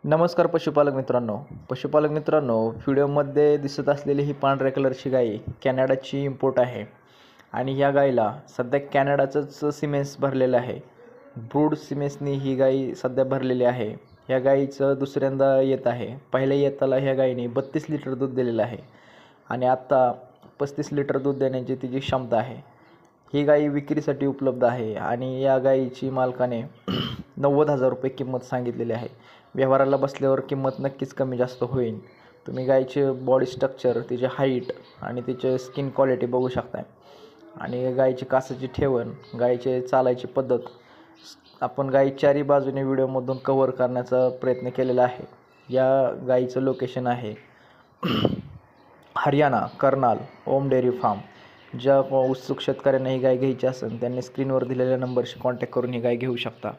पशुपालक मित्रांनो, व्हिडिओमध्ये दिसत असलेली ही पांढऱ्या कलरची गाय कॅनडाची इम्पोर्ट आहे आणि ह्या गायीला सध्या कॅनडाचंच सिमेन्स भरलेलं आहे. ब्रूड सिमेन्सनी ही गाय सध्या भरलेली आहे. ह्या गायीचं दुसऱ्यांदा येत आहे. पहिल्या येताला ह्या गायीने 32 लिटर दूध दिलेलं आहे आणि आत्ता 35 लिटर दूध देण्याची तिची क्षमता आहे. ही गाय विक्रीसाठी उपलब्ध आहे आणि या गायीची मालकाने 90,000 रुपये किंमत सांगितलेली आहे. व्यवहाराला बसल्यावर किंमत नक्कीच कमी जास्त होईल. तुम्ही गायीचे बॉडी स्ट्रक्चर, तिचे हाईट आणि तिचे स्किन क्वालिटी बघू शकताय आणि गायीची कासाची ठेवण, गायीचे चालायची पद्धत आपण गायी चारी बाजूने व्हिडिओमधून कव्हर करण्याचा प्रयत्न केलेला आहे. या गायीचं लोकेशन आहे हरियाणा, कर्नाल, ओम डेअरी फार्म. ज्या उत्सुक शेतकऱ्यांना ही गाय घ्यायची असेल त्यांनी स्क्रीनवर दिलेल्या नंबरशी कॉन्टॅक्ट करून ही गाय घेऊ शकता.